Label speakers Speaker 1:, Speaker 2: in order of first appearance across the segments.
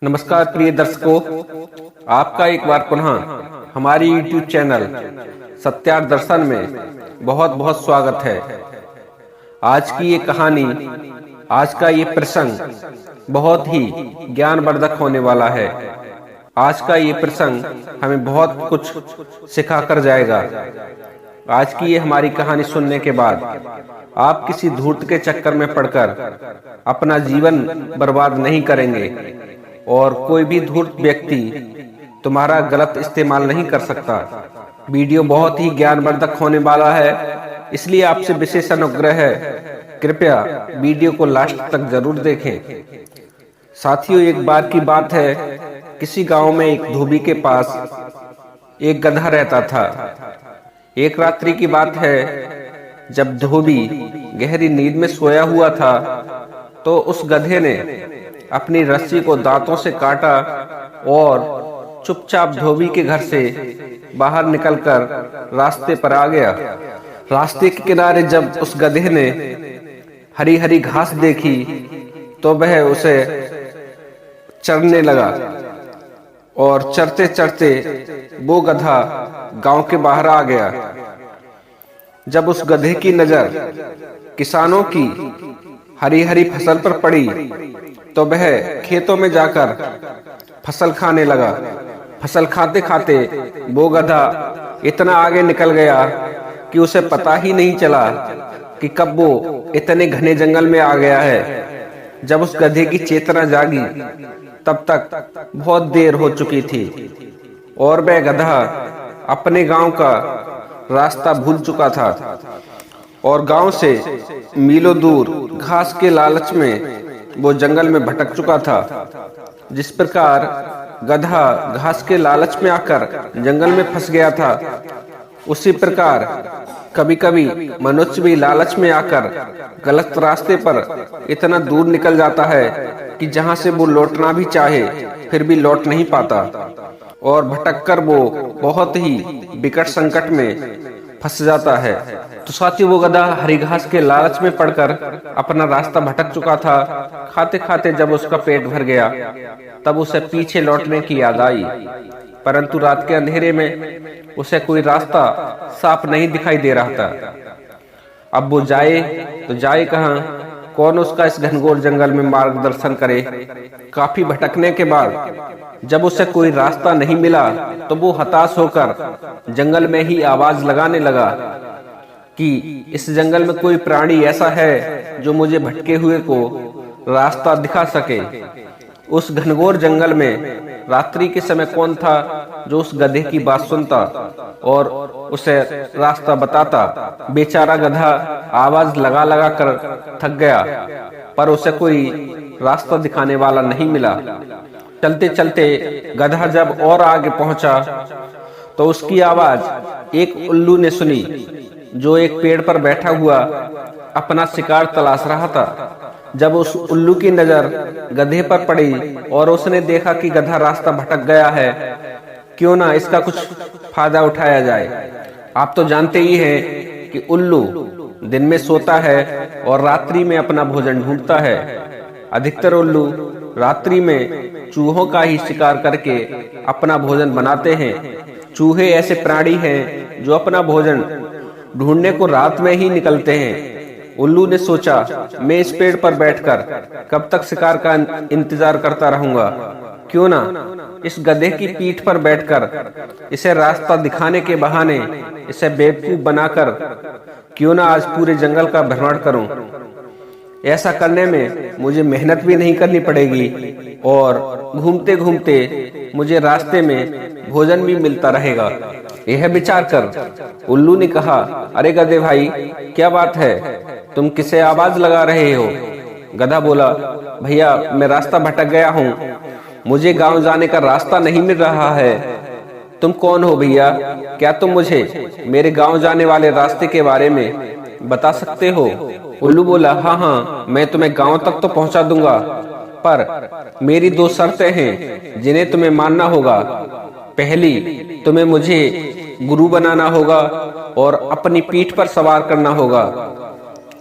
Speaker 1: नमस्कार प्रिय दर्शकों, आपका एक बार पुनः हमारी YouTube चैनल सत्यार्थ दर्शन में बहुत बहुत स्वागत है। आज की ये कहानी, आज का ये प्रसंग बहुत ही ज्ञानवर्धक होने वाला है। आज का ये प्रसंग हमें बहुत कुछ सिखा कर जाएगा। आज की ये हमारी कहानी सुनने के बाद आप किसी धूर्त के चक्कर में पड़कर अपना जीवन बर्बाद नहीं करेंगे और कोई भी धूर्त व्यक्ति तुम्हारा गलत इस्तेमाल नहीं कर सकता। वीडियो बहुत ही ज्ञानवर्धक होने वाला है, इसलिए आपसे विशेष अनुग्रह है, कृपया वीडियो को लास्ट तक जरूर देखें। साथियों, एक बार की बात है, किसी गांव में एक धोबी के पास एक गधा रहता था। एक रात्रि की बात है, जब धोबी गहरी नींद में सोया हुआ था तो उस गधे ने अपनी रस्सी को दांतों से काटा और चुपचाप धोबी के घर से बाहर निकलकर रास्ते पर आ गया। रास्ते के किनारे जब उस गधे ने हरी हरी घास देखी तो वह उसे चरने लगा और चरते चरते वो गधा गांव के बाहर आ गया। जब उस गधे की नजर किसानों की हरी हरी फसल पर पड़ी तो वह खेतों में जाकर फसल खाने लगा। फसल खाते खाते वो गधा इतना आगे निकल गया कि उसे पता ही नहीं चला कि कब वो इतने घने जंगल में आ गया है। जब उस गधे की चेतना जागी तब तक बहुत देर हो चुकी थी और वह गधा अपने गांव का रास्ता भूल चुका था और गांव से मीलों दूर घास के लालच में वो जंगल में भटक चुका था। जिस प्रकार गधा घास के लालच में आकर जंगल में फंस गया था, उसी प्रकार कभी कभी मनुष्य भी लालच में आकर गलत रास्ते पर इतना दूर निकल जाता है कि जहां से वो लौटना भी चाहे फिर भी लौट नहीं पाता और भटककर वो बहुत ही विकट संकट में फंस जाता है। तो साथियों, वो गधा हरी घास के लालच में पड़कर अपना रास्ता भटक चुका था। खाते खाते जब उसका पेट भर गया तब उसे पीछे लौटने की याद आई, परंतु रात के अंधेरे में उसे कोई रास्ता साफ नहीं दिखाई दे रहा था। अब वो जाए तो जाए कहां, कौन उसका इस घनघोर जंगल में मार्गदर्शन करे। काफी भटकने के बाद जब उसे कोई रास्ता नहीं मिला तो वो हताश होकर जंगल में ही आवाज लगाने लगा कि इस जंगल में कोई प्राणी ऐसा है जो मुझे भटके हुए को रास्ता दिखा सके। उस घनघोर जंगल में रात्रि के समय कौन था जो उस गधे की बात सुनता और उसे रास्ता बताता। बेचारा गधा आवाज लगा लगा कर थक गया, पर उसे कोई रास्ता दिखाने वाला नहीं मिला। चलते चलते गधा जब और आगे पहुंचा तो उसकी आवाज एक उल्लू ने सुनी, जो एक पेड़ पर बैठा हुआ अपना शिकार तलाश रहा था। जब उस उल्लू की नजर गधे पर पड़ी और उसने देखा कि गधा रास्ता भटक गया है, क्यों ना इसका कुछ फायदा उठाया जाए। आप तो जानते ही हैं कि उल्लू दिन में सोता है और रात्रि में अपना भोजन ढूंढता है। अधिकतर उल्लू रात्रि में चूहों का ही शिकार करके अपना भोजन बनाते हैं। चूहे ऐसे प्राणी हैं जो अपना भोजन ढूंढने को रात में ही निकलते हैं। उल्लू ने सोचा, मैं इस पेड़ पर बैठकर कब तक शिकार का इंतजार करता रहूंगा, क्यों ना इस गधे की पीठ पर बैठकर इसे रास्ता दिखाने के बहाने इसे बेवकूफ बनाकर क्यों ना आज पूरे जंगल का भ्रमण करूं। ऐसा करने में मुझे मेहनत भी नहीं करनी पड़ेगी और घूमते घूमते मुझे रास्ते में भोजन भी मिलता रहेगा। यह विचार कर उल्लू ने कहा, अरे गधे भाई, क्या बात है, तुम किसे आवाज लगा रहे हो? गधा बोला, भैया मैं रास्ता भटक गया हूँ, मुझे गांव जाने का रास्ता नहीं मिल रहा है। तुम कौन हो भैया? क्या तुम मुझे मेरे गांव जाने वाले रास्ते के बारे में बता सकते हो? उल्लू बोला, हाँ हाँ, मैं तुम्हें गांव तक तो पहुंचा दूंगा, पर मेरी दो शर्तें हैं जिन्हें तुम्हें मानना होगा। पहली, तुम्हें मुझे गुरु बनाना होगा और अपनी पीठ पर सवार करना होगा,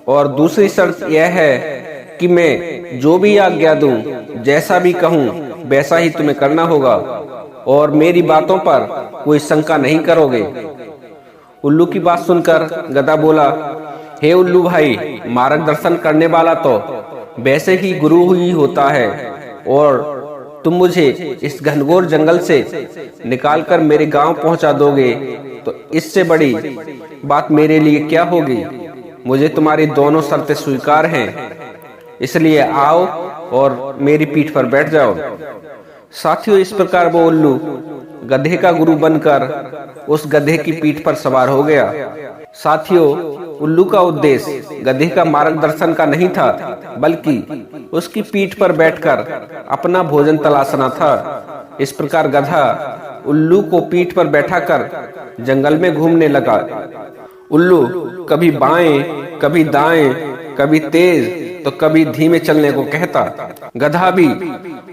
Speaker 1: और दूसरी शर्त यह है कि मैं जो भी आज्ञा दूं, जैसा भी कहूं, वैसा ही तुम्हें करना होगा और मेरी बातों पर कोई शंका नहीं करोगे। उल्लू की बात सुनकर गधा बोला, हे उल्लू भाई, मार्गदर्शन करने वाला तो वैसे ही गुरु ही होता है और तुम मुझे इस घनघोर जंगल से निकालकर मेरे गांव पहुंचा दोगे तो इससे बड़ी बात मेरे लिए क्या होगी। मुझे तुम्हारी दोनों शर्तें स्वीकार हैं, इसलिए आओ और मेरी पीठ पर बैठ जाओ। साथियों, इस प्रकार वो उल्लू गधे का गुरु बनकर उस गधे की पीठ पर सवार हो गया। साथियों, उल्लू का उद्देश्य गधे का मार्गदर्शन का नहीं था, बल्कि उसकी पीठ पर बैठकर अपना भोजन तलाशना था। इस प्रकार गधा उल्लू को पीठ पर बैठाकर जंगल में घूमने लगा। उल्लू कभी बाएं, कभी दाएं, कभी तेज तो कभी धीमे चलने को कहता। गधा भी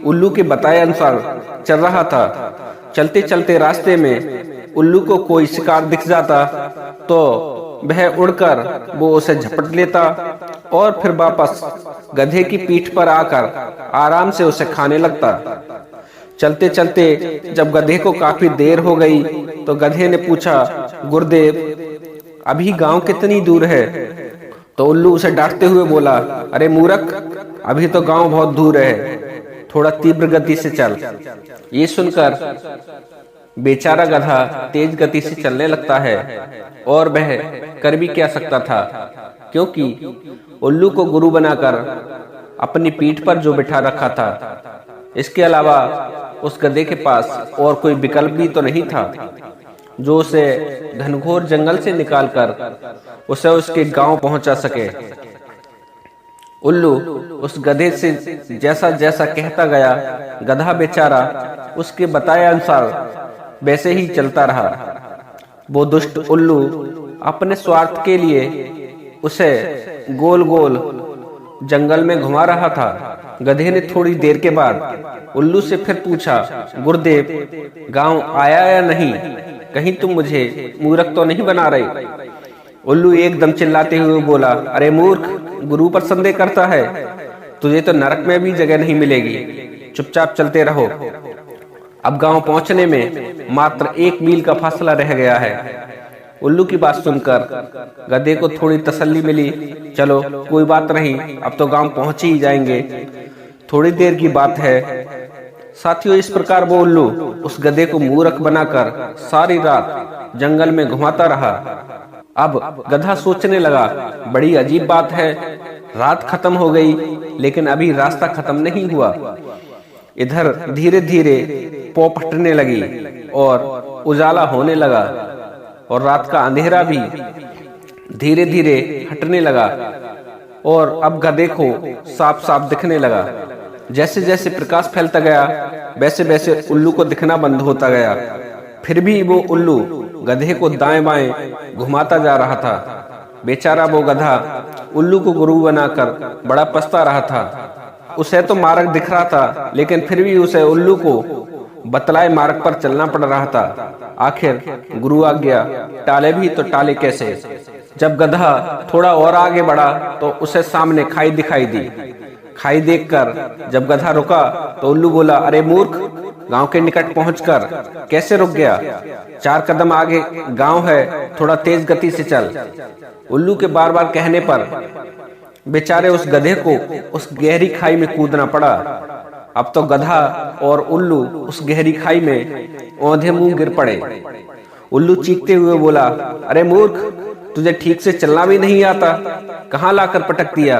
Speaker 1: उल्लू के बताए अनुसार चल रहा था। चलते चलते रास्ते में उल्लू को कोई शिकार दिख जाता तो वह उड़कर वो उसे झपट लेता और फिर वापस गधे की पीठ पर आकर आराम से उसे खाने लगता। चलते चलते जब गधे को काफी देर हो गई तो गधे ने पूछा, गुरुदेव, अभी गांव कितनी दूर है? तो उल्लू उसे डांटते हुए बोला, अरे मूर्ख, अभी तो गांव बहुत दूर है, थोड़ा तीव्र गति से चल। ये सुनकर बेचारा गधा तेज गति से चलने लगता है और वह कर भी क्या सकता था, क्योंकि उल्लू को गुरु बनाकर अपनी पीठ पर जो बिठा रखा था। इसके अलावा उस गधे के पास और कोई विकल्प भी तो नहीं था जो उसे घनघोर जंगल से निकालकर उसे उसके गांव पहुंचा सके। उल्लू उस गधे से जैसा जैसा कहता गया, गधा बेचारा उसके बताए अनुसार वैसे ही चलता रहा। वो दुष्ट उल्लू अपने स्वार्थ के लिए उसे गोल गोल जंगल में घुमा रहा था। गधे ने थोड़ी देर के बाद उल्लू से फिर पूछा, गुरुदेव, गांव आया या नहीं? कहीं तुम मुझे मूर्ख तो नहीं बना रहे? उल्लू एकदम चिल्लाते हुए बोला, अरे मूर्ख, गुरु पर संदेह करता है? तुझे तो नरक में भी जगह नहीं मिलेगी, चुपचाप चलते रहो। अब गांव पहुंचने में मात्र 1 मील का फासला रह गया है। उल्लू की बात सुनकर गधे को थोड़ी तसल्ली मिली। चलो, कोई बात नहीं, अब तो गांव पहुंच ही जाएंगे, थोड़ी देर की बात है। साथियों, इस प्रकार वो उल्लू उस गधे को मूर्ख बनाकर सारी रात जंगल में घुमाता रहा। अब गधा सोचने लगा, बड़ी अजीब बात है, रात खत्म हो गई लेकिन अभी रास्ता खत्म नहीं हुआ। इधर धीरे धीरे पौ फटने लगी और उजाला होने लगा और रात का अंधेरा भी धीरे धीरे हटने लगा और अब गधे को साफ साफ दिखने लगा। जैसे जैसे प्रकाश फैलता गया वैसे वैसे उल्लू को दिखना बंद होता गया। फिर भी वो उल्लू गधे को दाएं बाएं घुमाता जा रहा था। बेचारा वो गधा उल्लू को गुरु बनाकर बड़ा पछता रहा था। उसे तो मार्ग दिख रहा था, लेकिन फिर भी उसे उल्लू को बतलाए मार्ग पर चलना पड़ रहा था। आखिर गुरु आ गया, टाले भी तो टाले कैसे। जब गधा थोड़ा और आगे बढ़ा तो उसे सामने खाई दिखाई दी। खाई देखकर जब गधा रुका तो उल्लू बोला, अरे मूर्ख, गांव के निकट पहुंचकर कैसे रुक गया? 4 कदम आगे गांव है, थोड़ा तेज गति से चल। उल्लू के बार बार कहने पर बेचारे उस गधे को उस गहरी खाई में कूदना पड़ा। अब तो गधा और उल्लू उस गहरी खाई में औंधे मुंह गिर पड़े। उल्लू चीखते हुए बोला, अरे मूर्ख, तुझे ठीक से चलना भी नहीं आता, कहाँ लाकर पटक दिया?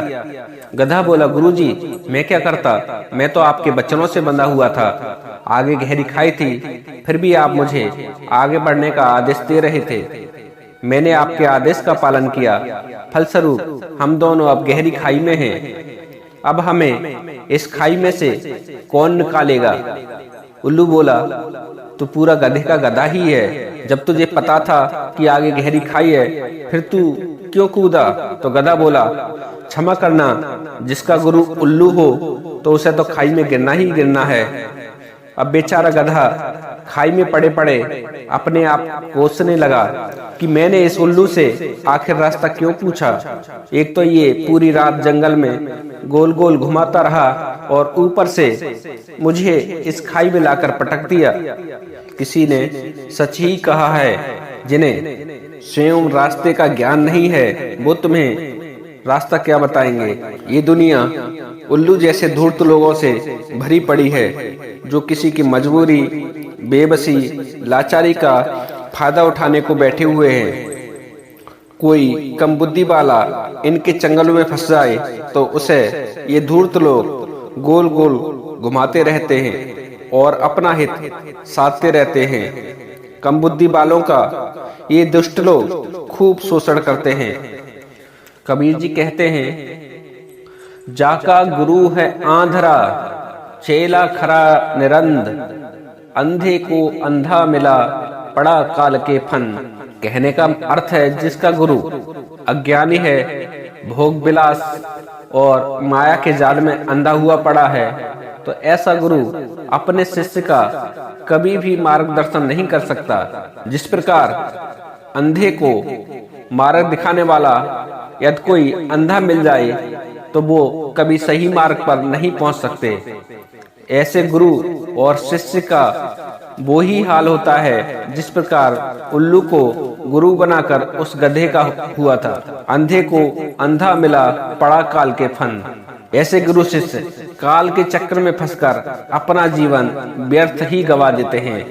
Speaker 1: गधा बोला, गुरुजी, मैं क्या करता, मैं तो आपके बचनों से बंधा हुआ था। आगे गहरी खाई थी, फिर भी आप मुझे आगे बढ़ने का आदेश दे रहे थे। मैंने आपके आदेश का पालन किया, फलस्वरूप हम दोनों अब गहरी खाई में हैं। अब हमें इस खाई में से कौन निकालेगा? उल्लू बोला, तू पूरा गधे का गधा ही है। जब तुझे पता था कि आगे गहरी खाई है, फिर तू क्यों कूदा? तो गधा बोला, क्षमा करना, जिसका गुरु उल्लू हो तो उसे तो खाई में गिरना ही गिरना है। अब बेचारा गधा खाई में पड़े पड़े अपने आप कोसने लगा कि मैंने इस उल्लू से आखिर रास्ता क्यों पूछा। एक तो ये पूरी रात जंगल में गोल गोल घुमाता रहा और ऊपर से मुझे इस खाई में लाकर पटक दिया। किसी ने सच ही कहा है, जिन्हें स्वयं रास्ते का ज्ञान नहीं है वो तुम्हें रास्ता क्या बताएंगे। ये दुनिया उल्लू जैसे धूर्त लोगों से भरी पड़ी है जो किसी की मजबूरी, बेबसी, लाचारी का फायदा उठाने को बैठे हुए हैं। कोई कम बुद्धि वाला इनके चंगलों में फंस जाए तो उसे ये धूर्त लोग गोल गोल घुमाते रहते हैं और अपना हित साधते रहते हैं। कम बुद्धि वालों का ये दुष्ट लोग खूब शोषण करते हैं। कबीर जी कहते हैं, जाका गुरु है आंधरा, चेला खरा निरंद, अंधे को अंधा मिला, पड़ा काल के फन। कहने का अर्थ है, जिसका गुरु अज्ञानी है, भोग विलास और माया के जाल में अंधा हुआ पड़ा है, तो ऐसा गुरु अपने शिष्य का कभी भी मार्गदर्शन नहीं कर सकता। जिस प्रकार अंधे को मार्ग दिखाने वाला यदि कोई अंधा मिल जाए तो वो कभी सही मार्ग पर नहीं पहुंच सकते, ऐसे गुरु और शिष्य का वो ही हाल होता है जिस प्रकार उल्लू को गुरु बनाकर उस गधे का हुआ था। अंधे को अंधा मिला, पड़ा काल के फन। ऐसे गुरु शिष्य काल के चक्र में फंसकर अपना जीवन व्यर्थ ही गवा देते हैं।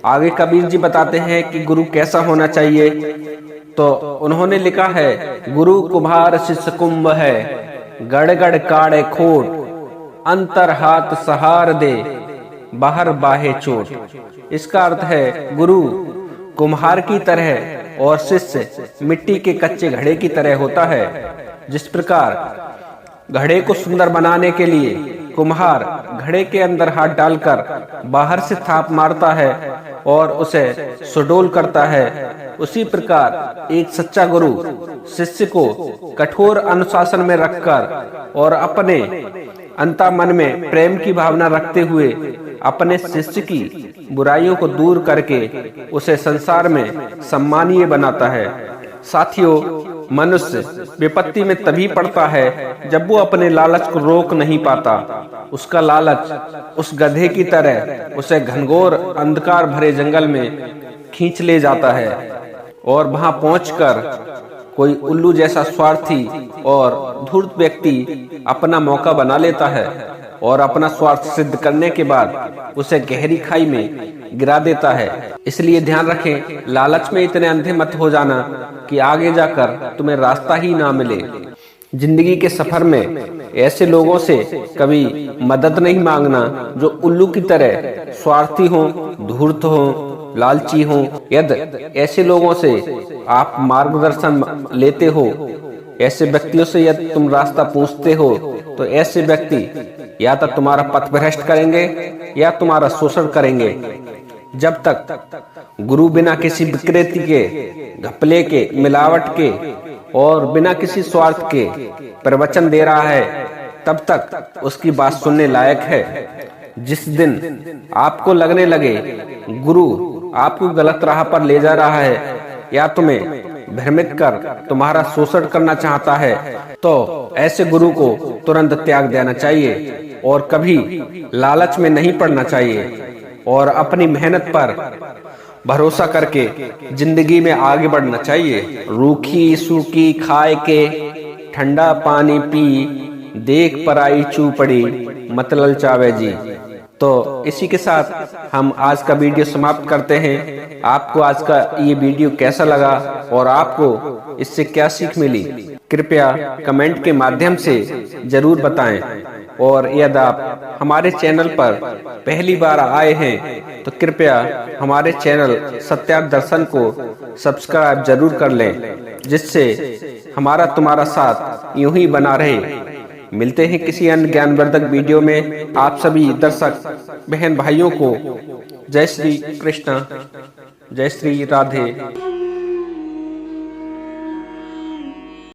Speaker 1: आगे कबीर जी बताते हैं कि गुरु कैसा होना चाहिए। तो उन्होंने लिखा है, गुरु कुम्हार शिष्य कुंभ है, गड़ गड़ काड़े खोट, अंतर हाथ सहार दे, बाहर बाहे चोट। इसका अर्थ है, गुरु कुम्हार की तरह और शिष्य मिट्टी के कच्चे घड़े की तरह होता है। जिस प्रकार घड़े को सुंदर बनाने के लिए कुम्हार घड़े के अंदर हाथ डालकर बाहर से थाप मारता है और उसे सुडौल करता है, उसी प्रकार एक सच्चा गुरु शिष्य को कठोर अनुशासन में रखकर और अपने अंतः मन में प्रेम की भावना रखते हुए अपने शिष्य की बुराइयों को दूर करके उसे संसार में सम्मानीय बनाता है। साथियों, मनुष्य विपत्ति में तभी पड़ता है जब वो अपने लालच को रोक नहीं पाता। उसका लालच उस गधे की तरह उसे घनघोर अंधकार भरे जंगल में खींच ले जाता है और वहां पहुंचकर कोई उल्लू जैसा स्वार्थी और धूर्त व्यक्ति अपना मौका बना लेता है और अपना स्वार्थ सिद्ध करने के बाद उसे गहरी खाई में गिरा देता है। इसलिए ध्यान रखें, लालच में इतने अंधे मत हो जाना कि आगे जाकर तुम्हें रास्ता ही ना मिले। जिंदगी के सफर में ऐसे लोगों से कभी मदद नहीं मांगना जो उल्लू की तरह स्वार्थी हो, धूर्त हो, लालची हो। यदि ऐसे लोगों से आप मार्गदर्शन लेते हो, ऐसे व्यक्तियों से यदि तुम रास्ता पूछते हो, तो ऐसे व्यक्ति या तो तुम्हारा पथ भ्रष्ट करेंगे या तुम्हारा शोषण करेंगे। जब तक गुरु बिना किसी विकृति के, घपले के, मिलावट के और बिना किसी स्वार्थ के प्रवचन दे रहा है, तब तक उसकी बात सुनने लायक है। जिस दिन आपको लगने लगे गुरु आपको गलत राह पर ले जा रहा है या तुम्हें भ्रमित कर तुम्हारा शोषण करना चाहता है, तो ऐसे गुरु को तुरंत त्याग देना चाहिए और कभी लालच में नहीं पड़ना चाहिए और अपनी मेहनत पर भरोसा करके जिंदगी में आगे बढ़ना चाहिए। रूखी सूखी खाए के, ठंडा पानी पी, देख पराई चूपड़ी, मत ललचावे जी। तो इसी के साथ हम आज का वीडियो समाप्त करते हैं। आपको आज का ये वीडियो कैसा लगा और आपको इससे क्या सीख मिली, कृपया कमेंट के माध्यम से जरूर बताएं। और यदि आप हमारे चैनल पर पहली बार आए हैं तो कृपया हमारे चैनल सत्यार्थ दर्शन को सब्सक्राइब जरूर कर लें, जिससे हमारा तुम्हारा साथ यूं ही बना रहे। मिलते हैं किसी अन्य ज्ञानवर्धक वीडियो में। आप सभी दर्शक बहन भाइयों को जय श्री कृष्ण, जय श्री राधे।